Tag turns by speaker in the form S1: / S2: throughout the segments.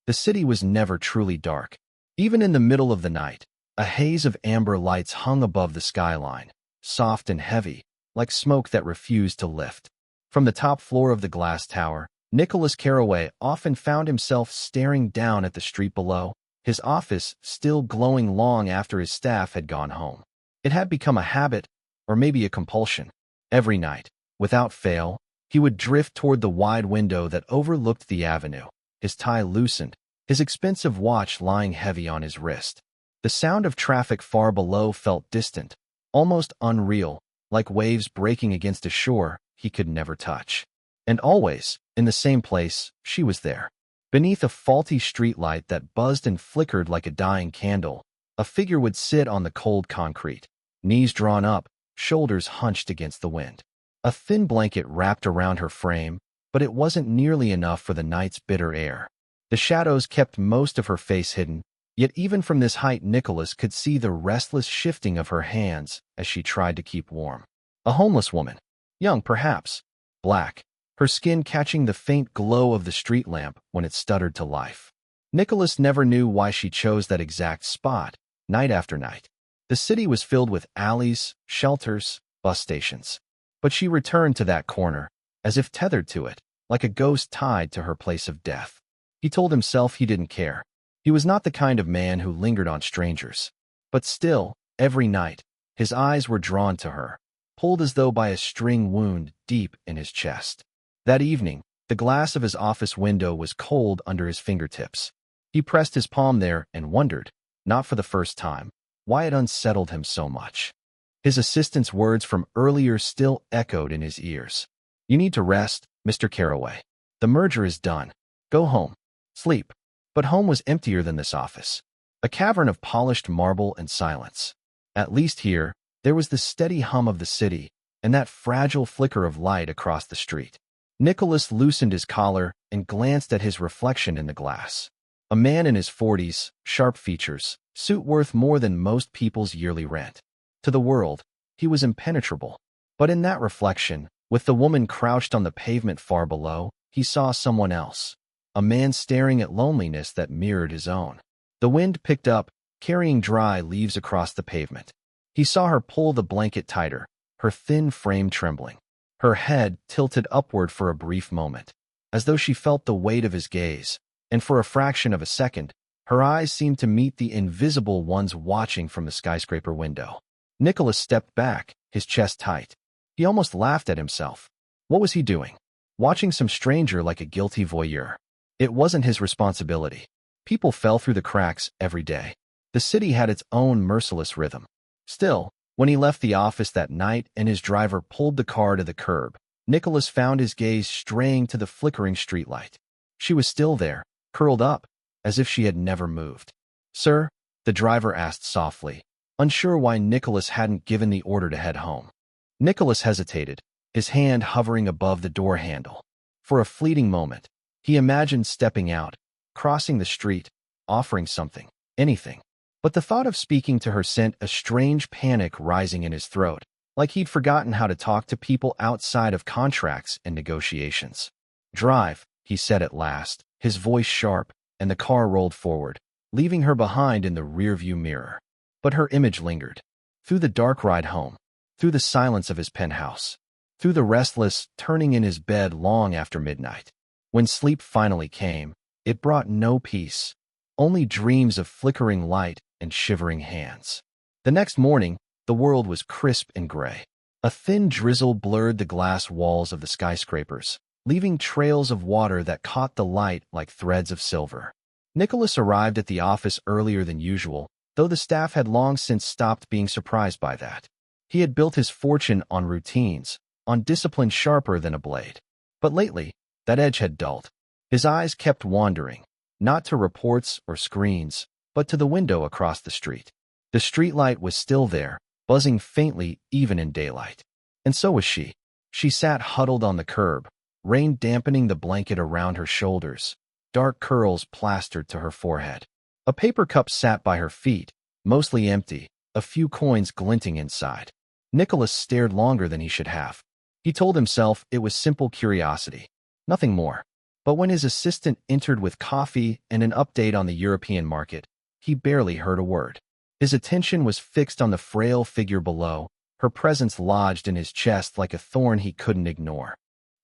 S1: The city was never truly dark. Even in the middle of the night, a haze of amber lights hung above the skyline, soft and heavy, like smoke that refused to lift. From the top floor of the glass tower, Nicholas Carraway often found himself staring down at the street below, his office still glowing long after his staff had gone home. It had become a habit, or maybe a compulsion. Every night, without fail, he would drift toward the wide window that overlooked the avenue, his tie loosened, his expensive watch lying heavy on his wrist. The sound of traffic far below felt distant, almost unreal, like waves breaking against a shore he could never touch. And always, in the same place, she was there. Beneath a faulty streetlight that buzzed and flickered like a dying candle, a figure would sit on the cold concrete, knees drawn up, shoulders hunched against the wind. A thin blanket wrapped around her frame, but it wasn't nearly enough for the night's bitter air. The shadows kept most of her face hidden, yet even from this height Nicholas could see the restless shifting of her hands as she tried to keep warm. A homeless woman, young perhaps, black, her skin catching the faint glow of the street lamp when it stuttered to life. Nicholas never knew why she chose that exact spot, night after night. The city was filled with alleys, shelters, bus stations. But she returned to that corner, as if tethered to it, like a ghost tied to her place of death. He told himself he didn't care. He was not the kind of man who lingered on strangers. But still, every night, his eyes were drawn to her, pulled as though by a string wound deep in his chest. That evening, the glass of his office window was cold under his fingertips. He pressed his palm there and wondered, not for the first time, why it unsettled him so much. His assistant's words from earlier still echoed in his ears. "You need to rest, Mr. Carraway. The merger is done. Go home. Sleep." But home was emptier than this office. A cavern of polished marble and silence. At least here, there was the steady hum of the city and that fragile flicker of light across the street. Nicholas loosened his collar and glanced at his reflection in the glass. A man in his 40s, sharp features, suit worth more than most people's yearly rent. To the world, he was impenetrable. But in that reflection, with the woman crouched on the pavement far below, he saw someone else. A man staring at loneliness that mirrored his own. The wind picked up, carrying dry leaves across the pavement. He saw her pull the blanket tighter, her thin frame trembling. Her head tilted upward for a brief moment, as though she felt the weight of his gaze, and for a fraction of a second, her eyes seemed to meet the invisible ones watching from the skyscraper window. Nicholas stepped back, his chest tight. He almost laughed at himself. What was he doing? Watching some stranger like a guilty voyeur. It wasn't his responsibility. People fell through the cracks every day. The city had its own merciless rhythm. Still, when he left the office that night and his driver pulled the car to the curb, Nicholas found his gaze straying to the flickering streetlight. She was still there, curled up, as if she had never moved. "Sir?" the driver asked softly, unsure why Nicholas hadn't given the order to head home. Nicholas hesitated, his hand hovering above the door handle. For a fleeting moment, he imagined stepping out, crossing the street, offering something, anything. But the thought of speaking to her sent a strange panic rising in his throat, like he'd forgotten how to talk to people outside of contracts and negotiations. "Drive," he said at last, his voice sharp, and the car rolled forward, leaving her behind in the rearview mirror. But her image lingered. Through the dark ride home, through the silence of his penthouse, through the restless turning in his bed long after midnight. When sleep finally came, it brought no peace, only dreams of flickering light and shivering hands. The next morning, the world was crisp and gray. A thin drizzle blurred the glass walls of the skyscrapers, leaving trails of water that caught the light like threads of silver. Nicholas arrived at the office earlier than usual, though the staff had long since stopped being surprised by that. He had built his fortune on routines, on discipline sharper than a blade. But lately, that edge had dulled. His eyes kept wandering, not to reports or screens, but to the window across the street. The streetlight was still there, buzzing faintly even in daylight. And so was she. She sat huddled on the curb, rain dampening the blanket around her shoulders, dark curls plastered to her forehead. A paper cup sat by her feet, mostly empty, a few coins glinting inside. Nicholas stared longer than he should have. He told himself it was simple curiosity, nothing more. But when his assistant entered with coffee and an update on the European market, he barely heard a word. His attention was fixed on the frail figure below, her presence lodged in his chest like a thorn he couldn't ignore.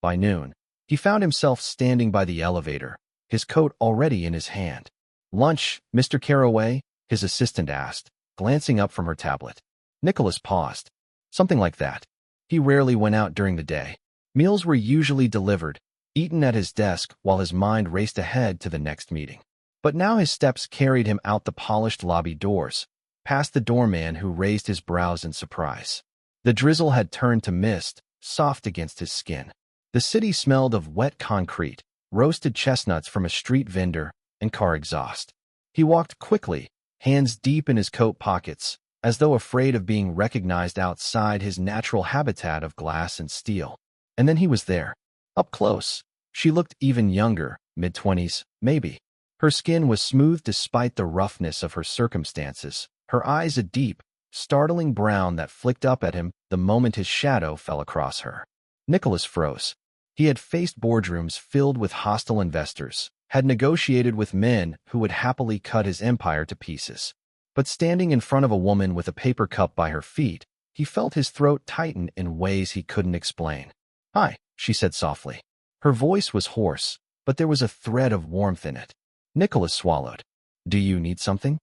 S1: By noon, he found himself standing by the elevator, his coat already in his hand. "Lunch, Mr. Carroway?" his assistant asked, glancing up from her tablet. Nicholas paused. "Something like that." He rarely went out during the day. Meals were usually delivered, eaten at his desk while his mind raced ahead to the next meeting. But now his steps carried him out the polished lobby doors, past the doorman who raised his brows in surprise. The drizzle had turned to mist, soft against his skin. The city smelled of wet concrete, roasted chestnuts from a street vendor, and car exhaust. He walked quickly, hands deep in his coat pockets, as though afraid of being recognized outside his natural habitat of glass and steel. And then he was there, up close. She looked even younger, mid-20s, maybe. Her skin was smooth despite the roughness of her circumstances, her eyes a deep, startling brown that flicked up at him the moment his shadow fell across her. Nicholas froze. He had faced boardrooms filled with hostile investors, had negotiated with men who would happily cut his empire to pieces. But standing in front of a woman with a paper cup by her feet, he felt his throat tighten in ways he couldn't explain. "Hi," she said softly. Her voice was hoarse, but there was a thread of warmth in it. Nicholas swallowed. "Do you need something?"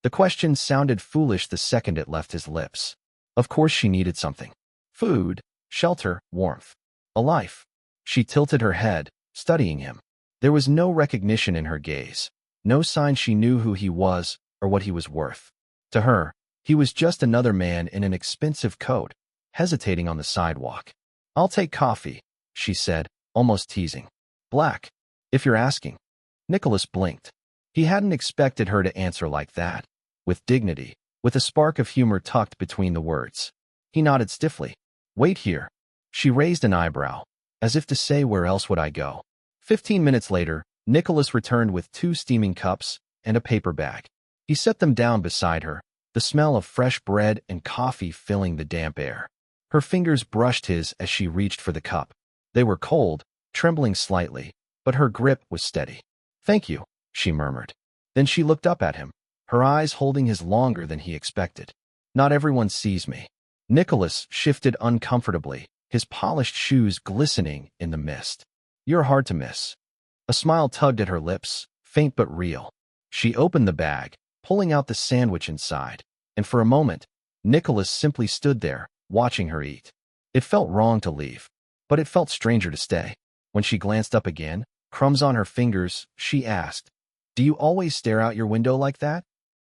S1: The question sounded foolish the second it left his lips. Of course she needed something. Food, shelter, warmth. A life. She tilted her head, studying him. There was no recognition in her gaze, no sign she knew who he was or what he was worth. To her, he was just another man in an expensive coat, hesitating on the sidewalk. "I'll take coffee," she said, almost teasing. "Black, if you're asking." Nicholas blinked. He hadn't expected her to answer like that, with dignity, with a spark of humor tucked between the words. He nodded stiffly. "Wait here." She raised an eyebrow, as if to say, "Where else would I go?" 15 minutes later, Nicholas returned with 2 steaming cups and a paper bag. He set them down beside her, the smell of fresh bread and coffee filling the damp air. Her fingers brushed his as she reached for the cup. They were cold, trembling slightly, but her grip was steady. "Thank you," she murmured. Then she looked up at him, her eyes holding his longer than he expected. "Not everyone sees me." Nicholas shifted uncomfortably, his polished shoes glistening in the mist. "You're hard to miss." A smile tugged at her lips, faint but real. She opened the bag, pulling out the sandwich inside, and for a moment, Nicholas simply stood there, watching her eat. It felt wrong to leave, but it felt stranger to stay. When she glanced up again, crumbs on her fingers, she asked, "Do you always stare out your window like that?"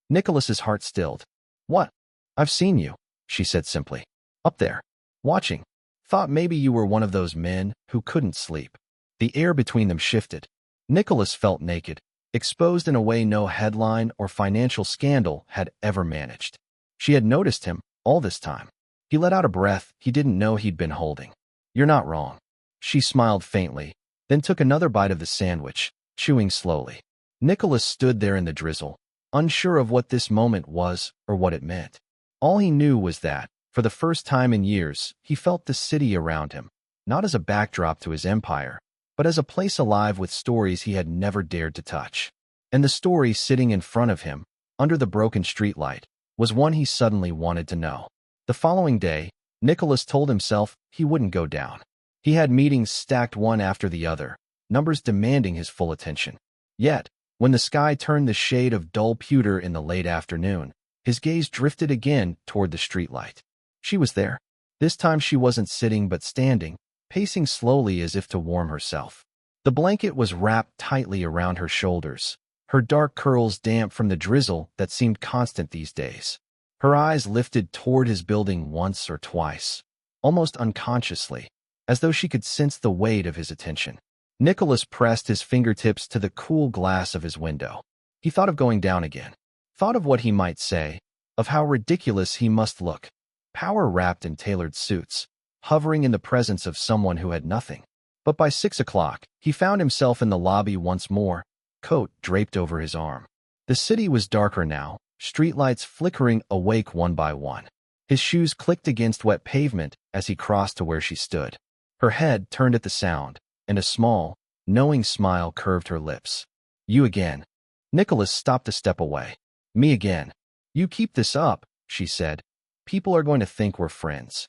S1: Nicholas's heart stilled. "What?" "I've seen you," she said simply. "Up there, watching. Thought maybe you were one of those men who couldn't sleep." The air between them shifted. Nicholas felt naked, exposed in a way no headline or financial scandal had ever managed. She had noticed him all this time. He let out a breath he didn't know he'd been holding. "You're not wrong." She smiled faintly, then took another bite of the sandwich, chewing slowly. Nicholas stood there in the drizzle, unsure of what this moment was or what it meant. All he knew was that, for the first time in years, he felt the city around him, not as a backdrop to his empire, but as a place alive with stories he had never dared to touch. And the story sitting in front of him, under the broken streetlight, was one he suddenly wanted to know. The following day, Nicholas told himself he wouldn't go down. He had meetings stacked one after the other, numbers demanding his full attention. Yet, when the sky turned the shade of dull pewter in the late afternoon, his gaze drifted again toward the streetlight. She was there. This time she wasn't sitting but standing, pacing slowly as if to warm herself. The blanket was wrapped tightly around her shoulders, her dark curls damp from the drizzle that seemed constant these days. Her eyes lifted toward his building once or twice, almost unconsciously, as though she could sense the weight of his attention. Nicholas pressed his fingertips to the cool glass of his window. He thought of going down again, thought of what he might say, of how ridiculous he must look, power-wrapped in tailored suits, hovering in the presence of someone who had nothing. But by 6 o'clock, he found himself in the lobby once more, coat draped over his arm. The city was darker now, streetlights flickering awake one by one. His shoes clicked against wet pavement as he crossed to where she stood. Her head turned at the sound, and a small, knowing smile curved her lips. You again. Nicholas stopped a step away. Me again. You keep this up, she said. People are going to think we're friends.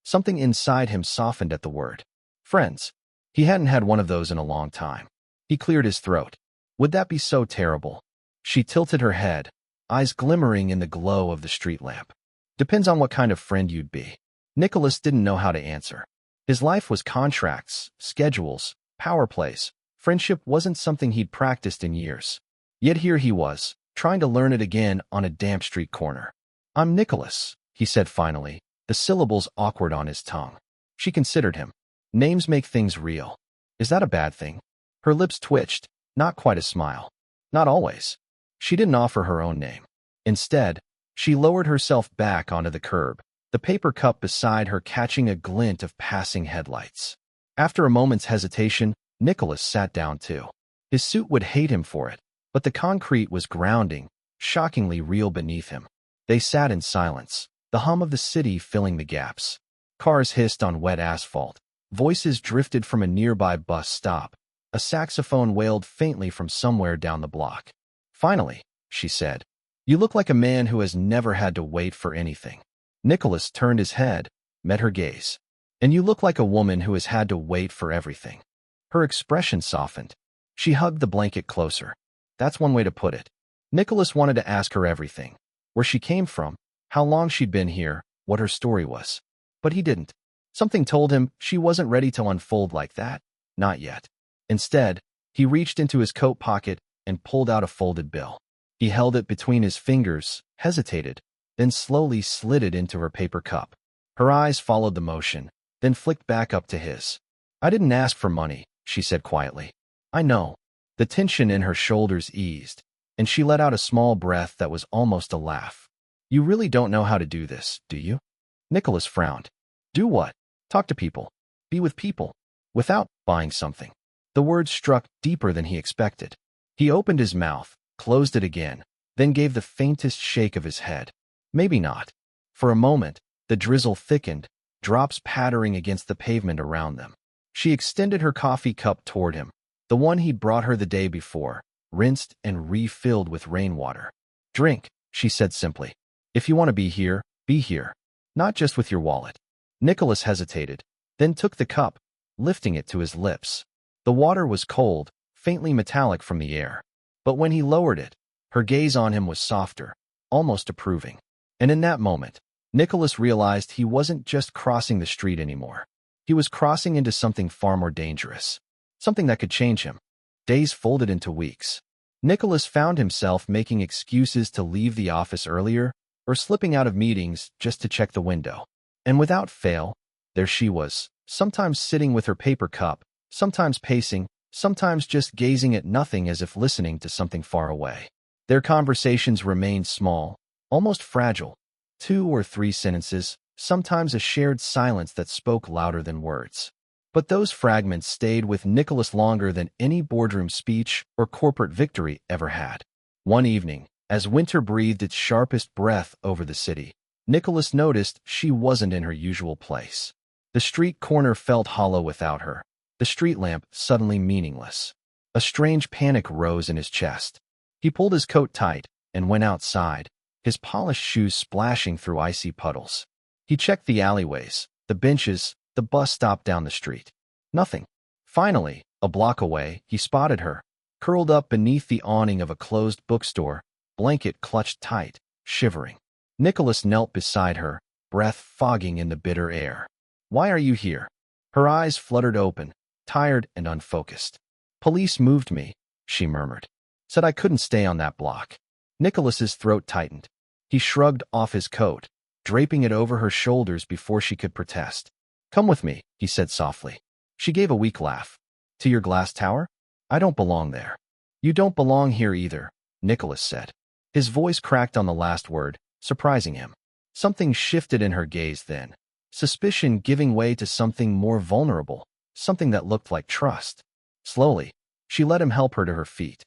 S1: Something inside him softened at the word. Friends. He hadn't had one of those in a long time. He cleared his throat. Would that be so terrible? She tilted her head, eyes glimmering in the glow of the street lamp. Depends on what kind of friend you'd be. Nicholas didn't know how to answer. His life was contracts, schedules, power plays. Friendship wasn't something he'd practiced in years. Yet here he was, trying to learn it again on a damp street corner. I'm Nicholas, he said finally, the syllables awkward on his tongue. She considered him. Names make things real. Is that a bad thing? Her lips twitched, not quite a smile. Not always. She didn't offer her own name. Instead, she lowered herself back onto the curb, the paper cup beside her catching a glint of passing headlights. After a moment's hesitation, Nicholas sat down too. His suit would hate him for it, but the concrete was grounding, shockingly real beneath him. They sat in silence, the hum of the city filling the gaps. Cars hissed on wet asphalt. Voices drifted from a nearby bus stop. A saxophone wailed faintly from somewhere down the block. Finally, she said, you look like a man who has never had to wait for anything. Nicholas turned his head, met her gaze. And you look like a woman who has had to wait for everything. Her expression softened. She hugged the blanket closer. That's one way to put it. Nicholas wanted to ask her everything. Where she came from, how long she'd been here, what her story was. But he didn't. Something told him she wasn't ready to unfold like that. Not yet. Instead, he reached into his coat pocket and pulled out a folded bill. He held it between his fingers, hesitated, then slowly slid it into her paper cup. Her eyes followed the motion, then flicked back up to his. I didn't ask for money, she said quietly. I know. The tension in her shoulders eased, and she let out a small breath that was almost a laugh. You really don't know how to do this, do you? Nicholas frowned. Do what? Talk to people. Be with people. Without buying something. The words struck deeper than he expected. He opened his mouth, closed it again, then gave the faintest shake of his head. Maybe not. For a moment, the drizzle thickened, drops pattering against the pavement around them. She extended her coffee cup toward him, the one he'd brought her the day before, rinsed and refilled with rainwater. Drink, she said simply. If you want to be here, not just with your wallet. Nicholas hesitated, then took the cup, lifting it to his lips. The water was cold, faintly metallic from the air. But when he lowered it, her gaze on him was softer, almost approving. And in that moment, Nicholas realized he wasn't just crossing the street anymore. He was crossing into something far more dangerous. Something that could change him. Days folded into weeks. Nicholas found himself making excuses to leave the office earlier, or slipping out of meetings just to check the window. And without fail, there she was, sometimes sitting with her paper cup, sometimes pacing, sometimes just gazing at nothing as if listening to something far away. Their conversations remained small, almost fragile. 2 or 3 sentences, sometimes a shared silence that spoke louder than words. But those fragments stayed with Nicholas longer than any boardroom speech or corporate victory ever had. One evening, as winter breathed its sharpest breath over the city, Nicholas noticed she wasn't in her usual place. The street corner felt hollow without her, the street lamp suddenly meaningless. A strange panic rose in his chest. He pulled his coat tight and went outside, his polished shoes splashing through icy puddles. He checked the alleyways, the benches, the bus stop down the street. Nothing. Finally, a block away, he spotted her, curled up beneath the awning of a closed bookstore, blanket clutched tight, shivering. Nicholas knelt beside her, breath fogging in the bitter air. Why are you here? Her eyes fluttered open, tired and unfocused. Police moved me, she murmured. Said I couldn't stay on that block. Nicholas's throat tightened. He shrugged off his coat, draping it over her shoulders before she could protest. Come with me, he said softly. She gave a weak laugh. To your glass tower? I don't belong there. You don't belong here either, Nicholas said. His voice cracked on the last word, surprising him. Something shifted in her gaze then. Suspicion giving way to something more vulnerable, something that looked like trust. Slowly, she let him help her to her feet.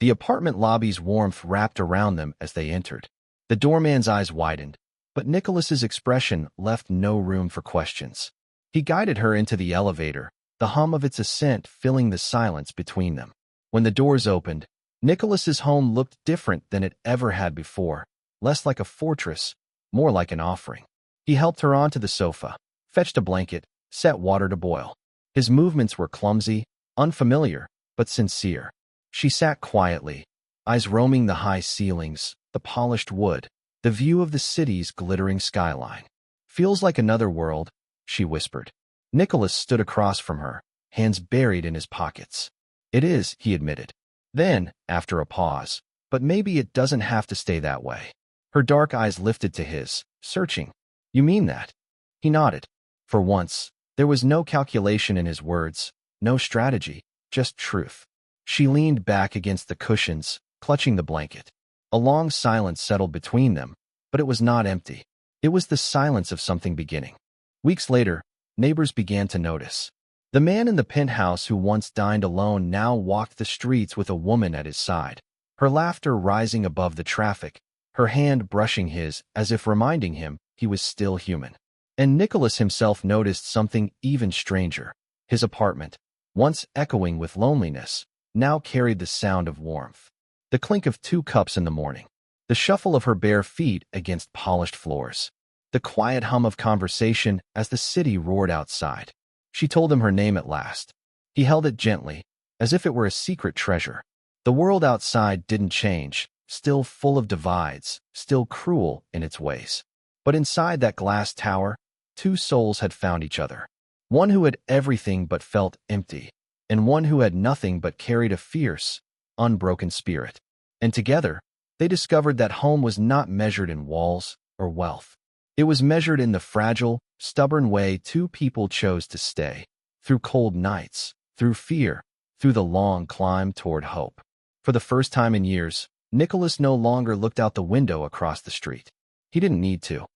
S1: The apartment lobby's warmth wrapped around them as they entered. The doorman's eyes widened, but Nicholas's expression left no room for questions. He guided her into the elevator, the hum of its ascent filling the silence between them. When the doors opened, Nicholas's home looked different than it ever had before, less like a fortress, more like an offering. He helped her onto the sofa, fetched a blanket, set water to boil. His movements were clumsy, unfamiliar, but sincere. She sat quietly, eyes roaming the high ceilings, the polished wood, the view of the city's glittering skyline. "Feels like another world," she whispered. Nicholas stood across from her, hands buried in his pockets. "It is," he admitted. Then, after a pause, "But maybe it doesn't have to stay that way." Her dark eyes lifted to his, searching. "You mean that?" He nodded. For once, there was no calculation in his words, no strategy, just truth. She leaned back against the cushions, clutching the blanket. A long silence settled between them, but it was not empty. It was the silence of something beginning. Weeks later, neighbors began to notice. The man in the penthouse who once dined alone now walked the streets with a woman at his side, her laughter rising above the traffic, her hand brushing his as if reminding him he was still human. And Nicholas himself noticed something even stranger. His apartment, once echoing with loneliness, now carried the sound of warmth. The clink of 2 cups in the morning, the shuffle of her bare feet against polished floors, the quiet hum of conversation as the city roared outside. She told him her name at last. He held it gently, as if it were a secret treasure. The world outside didn't change, still full of divides, still cruel in its ways. But inside that glass tower, 2 souls had found each other. One who had everything but felt empty, and one who had nothing but carried a fierce, unbroken spirit. And together, they discovered that home was not measured in walls or wealth. It was measured in the fragile, stubborn way 2 people chose to stay, through cold nights, through fear, through the long climb toward hope. For the first time in years, Nicholas no longer looked out the window across the street. He didn't need to.